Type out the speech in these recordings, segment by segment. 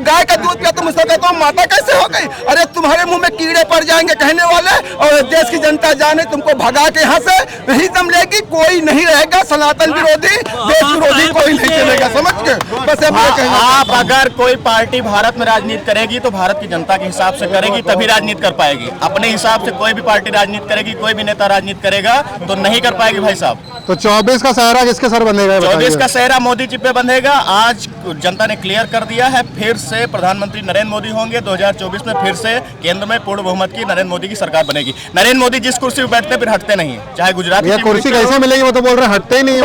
गाय का दूध पिया, तुम उसको कहते हो माता कैसे हो गई? अरे तुम्हारे मुंह में कीड़े पड़ जाएंगे कहने वाले, और देश की जनता जाने तुमको भगा के यहाँ से नहीं दम लेगी, कोई नहीं रहेगा सनातन विरोधी, देश विरोधी कोई नहीं चलेगा, समझ के बस। आप अगर कोई पार्टी भारत में राजनीति करेगी तो भारत की जनता के हिसाब से करेगी, तभी राजनीति कर पाएगी। अपने हिसाब से कोई भी पार्टी राजनीति करेगी, कोई भी नेता राजनीति करेगा तो नहीं कर पाएगी भाई साहब। तो 24 का सहरा किसके सर बंधेगा? 24 का सहरा मोदी जी पे बंधेगा। आज जनता ने क्लियर कर दिया है, फिर से प्रधानमंत्री नरेंद्र मोदी होंगे 2024 में, फिर से केंद्र में पूर्ण बहुमत की नरेंद्र मोदी की सरकार बनेगी। नरेंद्र मोदी जिस कुर्सी पर बैठते फिर हटते नहीं है, चाहे गुजरात की कुर्सी कैसे मिलेगी, वो तो बोल रहे हैं हटते ही नहीं,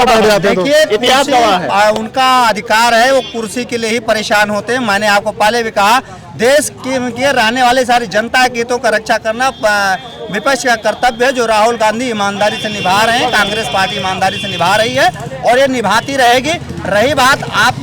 इतिहास गवाह है, उनका अधिकार है, वो कुर्सी के लिए ही परेशान होते हैं। मैंने आपको पहले भी कहा, देश के रहने वाले सारी जनता के हितों का रक्षा करना विपक्ष का कर्तव्य है, जो राहुल गांधी ईमानदारी से निभा रहे हैं, कांग्रेस पार्टी ईमानदारी से निभा रही है और ये निभाती रहेगी। रही बात, आप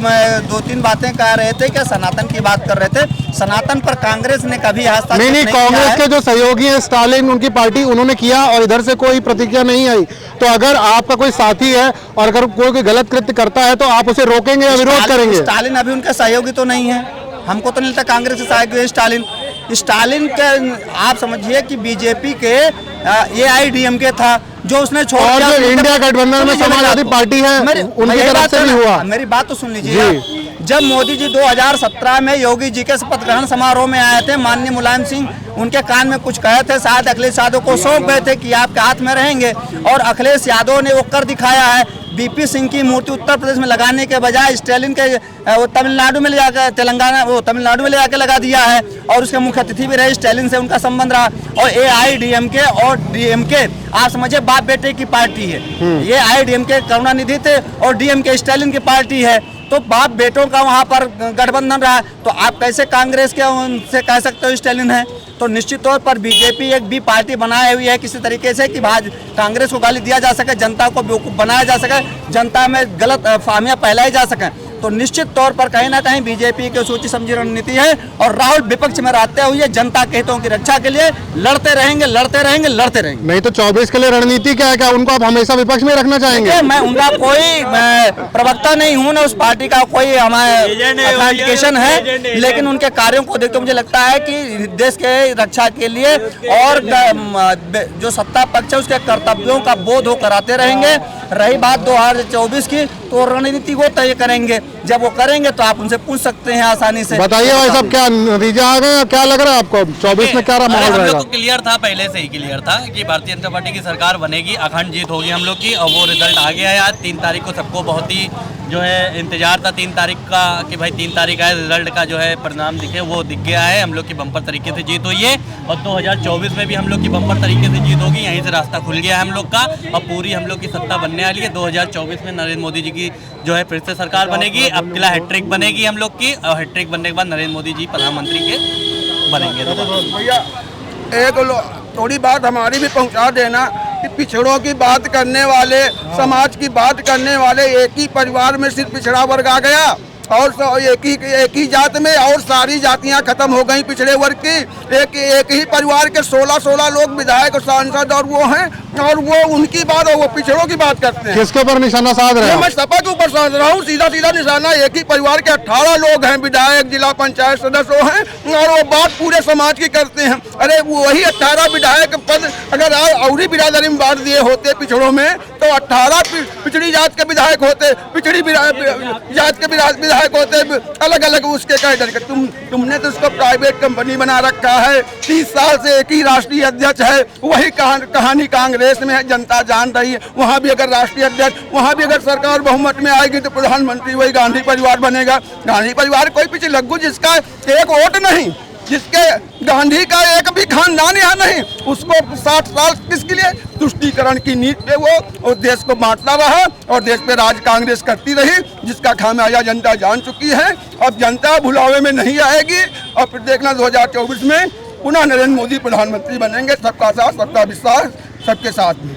2-3 बातें कह रहे थे, क्या सनातन की बात कर रहे थे, सनातन पर कांग्रेस ने कभी हस्तक्षेप नहीं किया है। कांग्रेस के जो सहयोगी हैं स्टालिन, उनकी पार्टी, उन्होंने किया और इधर से कोई प्रतिक्रिया नहीं आई। तो अगर आपका कोई साथी है और अगर कोई गलत कृत्य करता है तो आप उसे रोकेंगे या विरोध करेंगे? स्टालिन अभी उनका सहयोगी तो नहीं है, हमको तो नहीं लगता कांग्रेस के सहयोगी है स्टालिन के। आप समझिए कि बीजेपी के AIDMK था जो उसने छोड़ दिया, और जो इंडिया गठबंधन में समाजवादी पार्टी है उनकी तरफ से भी हुआ। मेरी बात तो सुन लीजिए, जब मोदी जी 2017 में योगी जी के शपथ ग्रहण समारोह में आए थे, माननीय मुलायम सिंह उनके कान में कुछ कहे थे, शायद अखिलेश यादव को सौंप गए थे कि आपके हाथ में रहेंगे, और अखिलेश यादव ने वो कर दिखाया है। BP सिंह की मूर्ति उत्तर प्रदेश में लगाने के बजाय स्टालिन के वो तमिलनाडु में ले जाकर तमिलनाडु में ले जाकर लगा दिया है, और उसके मुख्य अतिथि भी रहे, स्टालिन से उनका संबंध रहा। और AIDMK और DMK आप समझिए बाप बेटे की पार्टी है। ये AIDMK करुणानिधि थे और DMK स्टालिन की पार्टी है, तो बाप बेटों का वहाँ पर गठबंधन रहा। तो आप कैसे कांग्रेस के उनसे कह सकते हो स्टालिन है? तो निश्चित तौर पर बीजेपी एक भी पार्टी बनाई हुई है किसी तरीके से कि कांग्रेस को गाली दिया जा सके, जनता को बेवकूफ बनाया जा सके, जनता में गलत फहमियां फैलाई जा सकें। तो निश्चित तौर पर कहीं ना कहीं बीजेपी की सोची समझी रणनीति है, और राहुल विपक्ष में रहते हुए जनता के हितों की रक्षा के लिए लड़ते रहेंगे। नहीं तो 24 के लिए रणनीति क्या है? क्या उनको आप हमेशा विपक्ष में रखना चाहेंगे? मैं उनका कोई प्रवक्ता नहीं हूँ, ना उस पार्टी का कोई हमारा ऑथेंटिकेशन है, लेकिन उनके कार्यों को देखते मुझे लगता है कि देश के रक्षा के लिए और जो सत्ता पक्ष है उसके कर्तव्यों का बोध हो कराते रहेंगे। रही बात 2024 की, तो रणनीति वो तय करेंगे, जब वो करेंगे तो आप उनसे पूछ सकते हैं आसानी से। बताइए भाई साहब, क्या नतीजा आ गया, क्या लग रहा है आपको 24 में क्या रहा माहौल रहेगा? हम लोग को क्लियर था, पहले से ही क्लियर था कि भारतीय जनता पार्टी की सरकार बनेगी, अखंड जीत होगी हम लोग की, और वो रिजल्ट आ गया है आज 3 तारीख को। सबको बहुत ही जो है इंतजार था 3 तारीख का कि भाई 3 तारीख आए, रिजल्ट का जो है परिणाम दिखे, वो दिख गया है। हम लोग की बम्पर तरीके से जीत हुई है, और 2024 में भी हम लोग की बम्पर तरीके से जीत होगी। यहीं से रास्ता खुल गया है हम लोग का, और पूरी हम लोग की सत्ता बनने वाली है। 2024 में नरेंद्र मोदी जी की जो है फिर से सरकार बनेगी। अब किला हैट्रिक बनेगी हम लोग की, और हैट्रिक बनने के बाद नरेंद्र मोदी जी प्रधानमंत्री के बनेंगे। भैया एक थोड़ी बात हमारी भी पहुंचा देना कि पिछड़ों की बात करने वाले, समाज की बात करने वाले, एक ही परिवार में सिर्फ पिछड़ा वर्ग आ गया, और एक ही जात में और सारी जातियां खत्म हो गई पिछड़े वर्ग की। एक ही परिवार के 16 लोग विधायक और सांसद और वो हैं, और वो उनकी बात और वो पिछड़ों की बात करते हैं। किसके ऊपर निशाना साध रहे हैं? मैं सपा के ऊपर साध रहा हूँ, सीधा निशाना। एक ही परिवार के 18 लोग हैं, विधायक, जिला पंचायत सदस्य हैं, और वो बात पूरे समाज की करते हैं। अरे वही 18 विधायक पद अगर औरी बिरादरी में बांट दिए होते पिछड़ों में, तो 18 पिछड़ी जात के विधायक होते, पिछड़ी जात के विधायक होते, अलग अलग उसके कैडर के। तुमने तो उसको प्राइवेट कंपनी बना रखा है। 30 साल से एक ही राष्ट्रीय अध्यक्ष है, वही कहानी कांग्रेस में है, जनता जान रही है। वहाँ भी अगर राष्ट्रीय अध्यक्ष, वहाँ भी अगर सरकार बहुमत में आएगी तो प्रधानमंत्री वही गांधी परिवार बनेगा। गांधी परिवार कोई पीछे लग्गू जिसका एक वोट नहीं, जिसके गांधी का एक भी खानदान यहाँ नहीं, उसको 60 साल किसके लिए तुष्टीकरण की नीति पे वो देश को बांटता रहा, और देश पे राज कांग्रेस करती रही, जिसका खामियाजा जनता जान चुकी है। अब जनता भुलावे में नहीं आएगी, और फिर देखना 2024 में पुनः नरेंद्र मोदी प्रधानमंत्री बनेंगे। सबका साथ, सबका विश्वास, सबके साथ में।